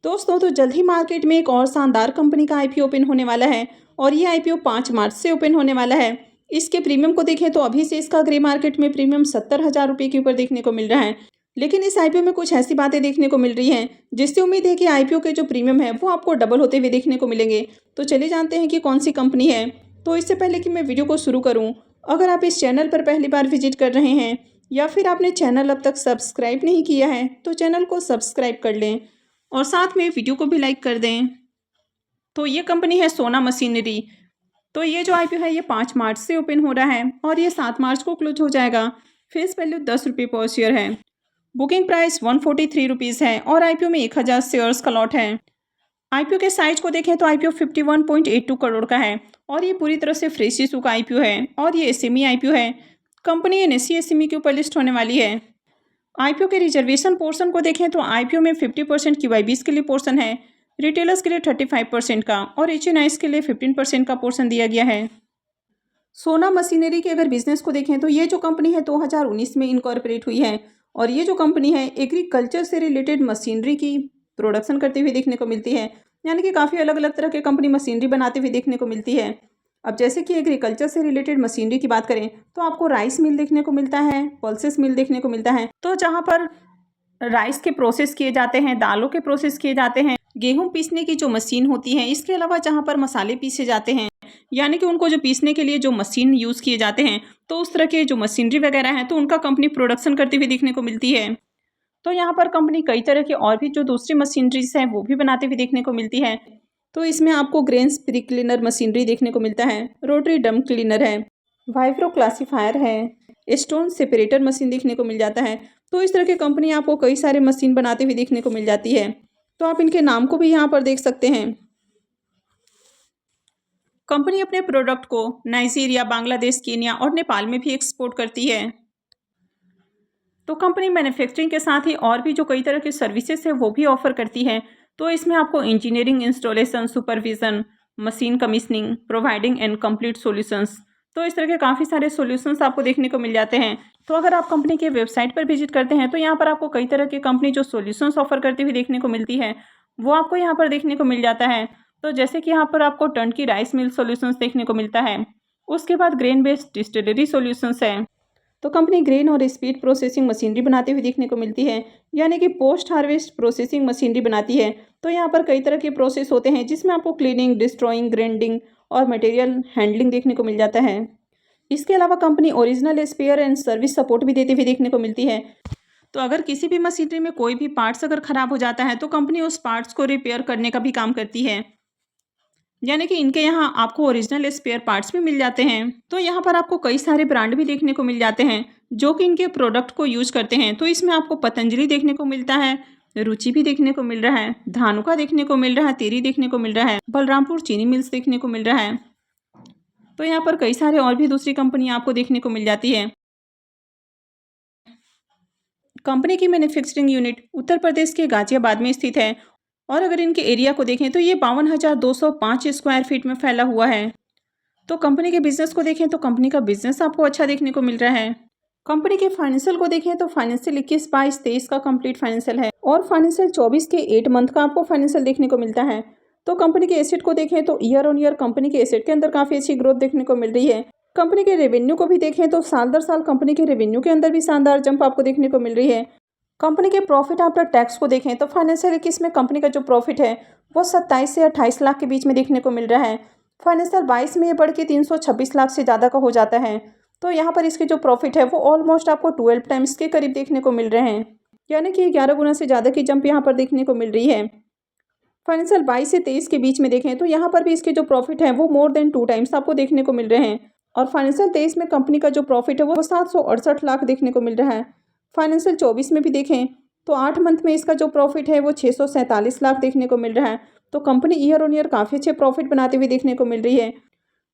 दोस्तों तो जल्द ही मार्केट में एक और शानदार कंपनी का आईपीओ ओपन होने वाला है और ये आईपीओ 5 मार्च से ओपन होने वाला है। इसके प्रीमियम को देखें तो अभी से इसका ग्रे मार्केट में प्रीमियम 70,000 रुपये के ऊपर देखने को मिल रहा है। लेकिन इस आईपीओ में कुछ ऐसी बातें देखने को मिल रही हैं जिससे उम्मीद है कि आईपीओ के जो प्रीमियम है वो आपको डबल होते हुए देखने को मिलेंगे। तो चलिए जानते हैं कि कौन सी कंपनी है। तो इससे पहले कि मैं वीडियो को शुरू करूँ, अगर आप इस चैनल पर पहली बार विजिट कर रहे हैं या फिर आपने चैनल अब तक सब्सक्राइब नहीं किया है तो चैनल को सब्सक्राइब कर लें और साथ में वीडियो को भी लाइक कर दें। तो ये कंपनी है सोना मशीनरी। तो ये जो आईपीओ है ये 5 मार्च से ओपन हो रहा है और ये 7 मार्च को क्लोज हो जाएगा। फेस वैल्यू 10 रुपये पर शेयर है। बुकिंग प्राइस 143 रुपीज़ है और आईपीओ में 1000 शेयर्स का लॉट है। आईपीओ के साइज को देखें तो आईपीओ 51.82 करोड़ का है और ये पूरी तरह से फ्रेश इशू का आईपीओ है और ये एसएमई आईपीओ है। कंपनी एनएसई एसएमई के ऊपर लिस्ट होने वाली है। आईपीओ के रिजर्वेशन पोर्शन को देखें तो आईपीओ में 50% QIBs के लिए पोर्शन है, रिटेलर्स के लिए 35% का और HNIs के लिए 15% का पोर्शन दिया गया है। सोना मशीनरी के अगर बिजनेस को देखें तो ये जो कंपनी है 2019 में इनकॉर्पोरेट हुई है और ये जो कंपनी है एग्रीकल्चर से रिलेटेड मशीनरी की प्रोडक्शन करती हुई देखने को मिलती है, यानी कि काफ़ी अलग अलग तरह के कंपनी मशीनरी बनाते हुए देखने को मिलती है। अब जैसे कि एग्रीकल्चर से रिलेटेड मशीनरी की बात करें तो आपको राइस मिल देखने को मिलता है, पल्सेस मिल देखने को मिलता है। तो जहाँ पर राइस के प्रोसेस किए जाते हैं, दालों के प्रोसेस किए जाते हैं, गेहूं पीसने की जो मशीन होती है, इसके अलावा जहाँ पर मसाले पीसे जाते हैं, यानी कि उनको जो पीसने के लिए जो मशीन यूज़ किए जाते हैं, तो उस तरह के जो मशीनरी वगैरह हैं तो उनका कंपनी प्रोडक्शन करती हुई देखने को मिलती है। तो यहाँ पर कंपनी कई तरह की और भी जो दूसरी मशीनरीज हैं वो भी बनाते हुए देखने को मिलती है। तो इसमें आपको ग्रेन्स प्री क्लीनर मशीनरी देखने को मिलता है, रोटरी डम क्लीनर है, वाइब्रो क्लासीफायर है, स्टोन सेपरेटर मशीन देखने को मिल जाता है। तो इस तरह की कंपनी आपको कई सारे मशीन बनाते हुए देखने को मिल जाती है। तो आप इनके नाम को भी यहाँ पर देख सकते हैं। कंपनी अपने प्रोडक्ट को नाइजीरिया, बांग्लादेश, केन्या और नेपाल में भी एक्सपोर्ट करती है। तो कंपनी मैन्युफैक्चरिंग के साथ ही और भी जो कई तरह की सर्विसेज है वो भी ऑफर करती है। तो इसमें आपको engineering, installation, supervision, machine commissioning, providing and complete solutions, तो इस तरह के काफ़ी सारे सॉल्यूशंस आपको देखने को मिल जाते हैं। तो अगर आप कंपनी के वेबसाइट पर विजिट करते हैं तो यहाँ पर आपको कई तरह की कंपनी जो सॉल्यूशंस ऑफर करती हुई देखने को मिलती है वो आपको यहाँ पर देखने को मिल जाता है। तो जैसे कि यहाँ पर आपको टर्न की राइस मिल सॉल्यूशंस देखने को मिलता है, उसके बाद ग्रेन बेस्ड डिस्टिलरी सॉल्यूशंस है। तो कंपनी ग्रेन और स्पीड प्रोसेसिंग मशीनरी बनाते हुए देखने को मिलती है, यानी कि पोस्ट हार्वेस्ट प्रोसेसिंग मशीनरी बनाती है। तो यहाँ पर कई तरह के प्रोसेस होते हैं जिसमें आपको क्लीनिंग, डिस्ट्रॉइंग, ग्राइंडिंग और मटेरियल हैंडलिंग देखने को मिल जाता है। इसके अलावा company original spare and service support भी देते हुए देखने को मिलती है। तो अगर किसी भी मशीनरी में कोई भी पार्ट्स अगर ख़राब हो जाता है तो कंपनी उस पार्ट्स को रिपेयर करने का भी काम करती है, यानी कि इनके यहाँ आपको ओरिजिनल स्पेयर पार्ट्स भी मिल जाते हैं। तो यहाँ पर आपको कई सारे ब्रांड भी देखने को मिल जाते हैं जो कि इनके प्रोडक्ट को यूज करते हैं। तो इसमें आपको पतंजलि देखने को मिलता है, रुचि भी देखने को मिल रहा है, धानुका देखने को मिल रहा है, तेरी देखने को मिल रहा है, बलरामपुर चीनी मिल्स देखने को मिल रहा है। तो यहाँ पर कई सारे और भी दूसरी कंपनियाँ आपको देखने को मिल जाती है। कंपनी की मैन्युफैक्चरिंग यूनिट उत्तर प्रदेश के गाजियाबाद में स्थित है और अगर इनके एरिया को देखें तो ये 52,205 स्क्वायर फीट में फैला हुआ है। तो कंपनी के बिजनेस को देखें तो कंपनी का बिजनेस आपको अच्छा देखने को मिल रहा है। कंपनी के फाइनेंशियल को देखें तो फाइनेंशियल 21-22-23 का कंप्लीट फाइनेंशियल है और फाइनेंशियल 24 के 8 मंथ का आपको फाइनेंशियल देखने को मिलता है। तो कंपनी के एसेट को देखें तो ईयर ऑन ईयर कंपनी के एसेट के अंदर काफ़ी अच्छी ग्रोथ देखने को मिल रही है। कंपनी के रेवेन्यू को भी देखें तो साल दर साल कंपनी के रेवेन्यू के अंदर भी शानदार जंप आपको देखने को मिल रही है। कंपनी के प्रॉफिट आफ्टर टैक्स को देखें तो फाइनेंशियल 21 में कंपनी का जो प्रॉफिट है वो 27 से 28 लाख के बीच में देखने को मिल रहा है। फाइनेंशियल 22 में ये बढ़ के 326 लाख से ज़्यादा का हो जाता है। तो यहाँ पर इसके जो प्रॉफिट है वो ऑलमोस्ट आपको 12 टाइम्स के करीब देखने को मिल रहे हैं, यानी कि 11 गुना से ज़्यादा की जंप यहाँ पर देखने को मिल रही है। फाइनेंशियल 22 से 23 के बीच में देखें तो यहाँ पर भी इसके जो प्रॉफिट है वो मोर देन 2 टाइम्स आपको देखने को मिल रहे हैं और फाइनेंशियल 23 में कंपनी का जो प्रॉफिट है वो 768 लाख देखने को मिल रहा है। फाइनेंशियल 24 में भी देखें तो 8 मंथ में इसका जो प्रॉफिट है वो 647 लाख देखने को मिल रहा है। तो कंपनी ईयर ऑन ईयर काफ़ी अच्छे प्रॉफिट बनाते हुए देखने को मिल रही है।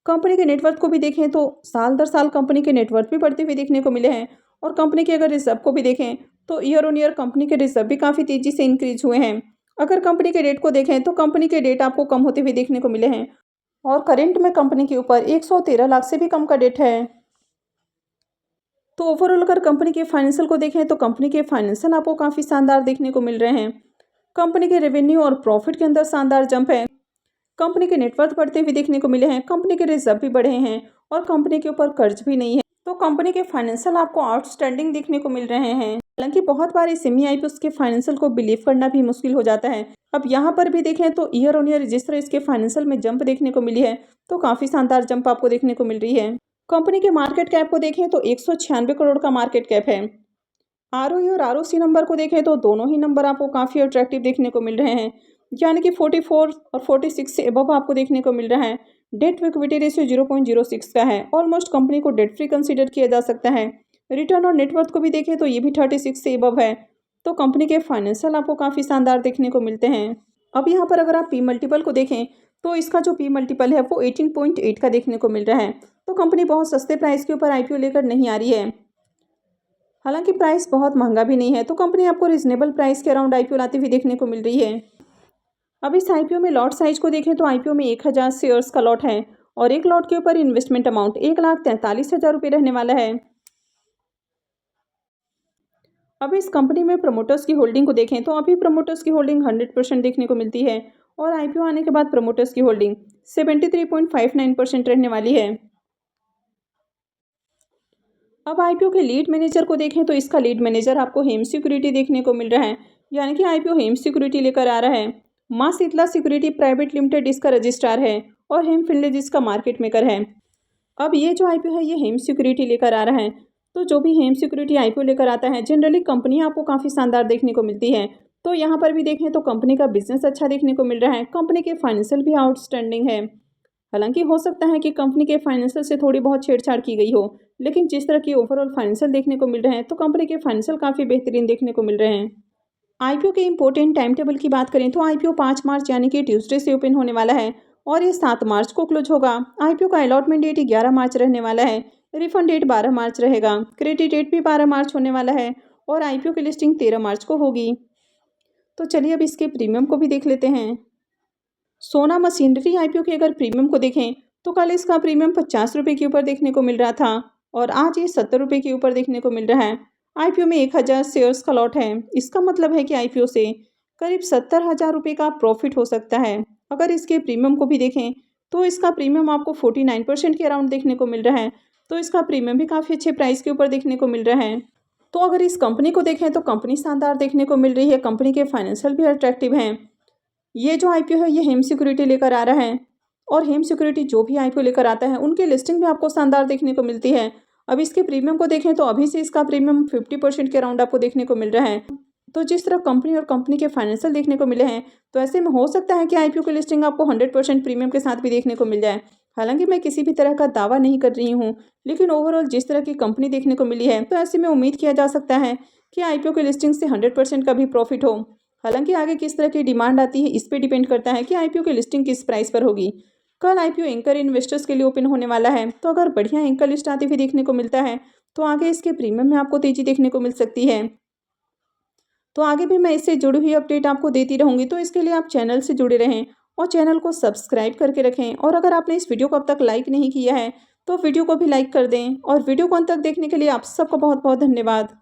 कंपनी के नेटवर्थ को भी देखें तो साल दर साल कंपनी के नेटवर्थ भी बढ़ते हुए देखने को मिले हैं और कंपनी के अगर रिजर्व को भी देखें तो ईयर ऑन ईयर कंपनी के रिजर्व भी काफ़ी तेज़ी से इंक्रीज हुए हैं। अगर कंपनी के डेट को देखें तो कंपनी के डेट आपको कम होते हुए देखने को मिले हैं और करेंट में कंपनी के ऊपर 113 लाख से भी कम का डेट है। तो ओवरऑल अगर कंपनी के फाइनेंशियल को देखें तो कंपनी के फाइनेंशियल आपको काफ़ी शानदार देखने को मिल रहे हैं। कंपनी के रेवेन्यू और प्रॉफिट के अंदर शानदार जंप है। कंपनी के नेटवर्थ बढ़ते हुए देखने को मिले हैं। कंपनी के रिजर्व भी बढ़े हैं और कंपनी के ऊपर कर्ज भी नहीं है। तो कंपनी के फाइनेंशियल आपको आउटस्टैंडिंग देखने को मिल रहे हैं। हालांकि बहुत बार इस सेमी आईपीओ के फाइनेंशियल को बिलीव करना भी मुश्किल हो जाता है। अब यहाँ पर भी देखें तो ईयर ऑन ईयर जिस तरह इसके फाइनेंशियल में जंप देखने को मिली है, तो काफ़ी शानदार जंप आपको देखने को मिल रही है। कंपनी के मार्केट कैप को देखें तो 196 करोड़ का मार्केट कैप है। आरओई और आरओसी नंबर को देखें तो दोनों ही नंबर आपको काफ़ी अट्रैक्टिव देखने को मिल रहे हैं, यानी कि 44 और 46 से अबव आपको देखने को मिल रहा है। डेट टू इक्विटी रेशियो 0.06 का है। ऑलमोस्ट कंपनी को डेट फ्री कंसीडर किया जा सकता है। रिटर्न और नेटवर्थ को भी देखें तो ये भी 36 से अबव है। तो कंपनी के फाइनेंशियल आपको काफ़ी शानदार देखने को मिलते हैं। अब यहाँ पर अगर आप पी मल्टीपल को देखें तो इसका जो पी मल्टीपल है वो 18.8 का देखने को मिल रहा है। तो कंपनी बहुत सस्ते प्राइस के ऊपर आईपीओ लेकर नहीं आ रही है। हालांकि प्राइस बहुत महंगा भी नहीं है, तो कंपनी आपको रिजनेबल प्राइस के अराउंड आईपीओ लाती हुई देखने को मिल रही है। अब इस आईपीओ में लॉट साइज को देखें तो आईपीओ में 1000 शेयर्स का लॉट है और एक लॉट के ऊपर इन्वेस्टमेंट अमाउंट 1,43,000 रुपये रहने वाला है। अब इस कंपनी में प्रमोटर्स की होल्डिंग को देखें तो अभी प्रमोटर्स की होल्डिंग 100% देखने को मिलती है और आईपीओ आने के बाद प्रमोटर्स की होल्डिंग 73.59% रहने वाली है। अब आईपीओ के लीड मैनेजर को देखें तो इसका लीड मैनेजर आपको हेम सिक्योरिटी देखने को मिल रहा है, यानी कि आईपीओ हेम सिक्योरिटी लेकर आ रहा है। मां शीतला सिक्योरिटी प्राइवेट लिमिटेड इसका रजिस्ट्रार है और हेम फिनले जिसका मार्केट मेकर है। अब ये जो आईपीओ है ये हेम सिक्योरिटी लेकर आ रहा है। तो जो भी हेम सिक्योरिटी आईपीओ लेकर आता है जनरली कंपनियां आपको काफ़ी शानदार देखने को मिलती है। तो यहाँ पर भी देखें तो कंपनी का बिजनेस अच्छा देखने को मिल रहा है। कंपनी के फाइनेंशियल भी आउटस्टैंडिंग है। हालांकि हो सकता है कि कंपनी के फाइनेंशियल से थोड़ी बहुत छेड़छाड़ की गई हो, लेकिन जिस तरह की ओवरऑल फाइनेंशियल देखने को मिल रहे हैं तो कंपनी के फाइनेंशियल काफ़ी बेहतरीन देखने को मिल रहे हैं। आईपीओ के इंपॉर्टेंट टाइम टेबल की बात करें तो आईपीओ 5 मार्च यानी कि ट्यूसडे से ओपन होने वाला है और ये 7 मार्च को क्लोज होगा। आईपीओ का अलॉटमेंट डेट 11 मार्च रहने वाला है। रिफंड डेट 12 मार्च रहेगा। क्रेडिट डेट भी 12 मार्च होने वाला है और आईपीओ की लिस्टिंग 13 मार्च को होगी। तो चलिए अब इसके प्रीमियम को भी देख लेते हैं। सोना मशीनरी आईपीओ के अगर प्रीमियम को देखें तो कल इसका प्रीमियम 50 रुपये के ऊपर देखने को मिल रहा था और आज ये 70 रुपये के ऊपर देखने को मिल रहा है। आईपीओ में 1000 शेयर्स का लॉट है। इसका मतलब है कि आईपीओ से करीब 70,000 रुपये का प्रॉफिट हो सकता है। अगर इसके प्रीमियम को भी देखें तो इसका प्रीमियम आपको 49% के अराउंड देखने को मिल रहा है। तो इसका प्रीमियम भी काफ़ी अच्छे प्राइस के ऊपर देखने को मिल रहा है। तो अगर इस कंपनी को देखें तो कंपनी शानदार देखने को मिल रही है। कंपनी के फाइनेंशियल भी अट्रैक्टिव हैं। ये जो आईपीओ है ये हेम सिक्योरिटी लेकर आ रहा है और हेम सिक्योरिटी जो भी आईपीओ लेकर आता है उनकी लिस्टिंग भी आपको शानदार देखने को मिलती है। अब इसके प्रीमियम को देखें तो अभी से इसका प्रीमियम 50% के अराउंड आपको देखने को मिल रहा है। तो जिस तरह कंपनी और कंपनी के फाइनेंशियल देखने को मिले हैं तो ऐसे में हो सकता है कि आईपीओ की लिस्टिंग आपको 100% प्रीमियम के साथ भी देखने को मिल जाए। हालांकि मैं किसी भी तरह का दावा नहीं कर रही हूँ, लेकिन ओवरऑल जिस तरह की कंपनी देखने को मिली है तो ऐसे में उम्मीद किया जा सकता है कि आईपीओ की लिस्टिंग से 100% का भी प्रॉफिट हो। हालांकि आगे किस तरह की डिमांड आती है इस पे डिपेंड करता है कि आईपीओ की लिस्टिंग किस प्राइस पर होगी। कल आईपीओ एंकर इन्वेस्टर्स के लिए ओपन होने वाला है, तो अगर बढ़िया एंकर लिस्ट आती हुई देखने को मिलता है तो आगे इसके प्रीमियम में आपको तेजी देखने को मिल सकती है। तो आगे भी मैं इससे जुड़ी हुई अपडेट आपको देती रहूँगी, तो इसके लिए आप चैनल से जुड़े रहें और चैनल को सब्सक्राइब करके रखें। और अगर आपने इस वीडियो को अब तक लाइक नहीं किया है तो वीडियो को भी लाइक कर दें। और वीडियो को अंत तक देखने के लिए आप सबका बहुत बहुत धन्यवाद।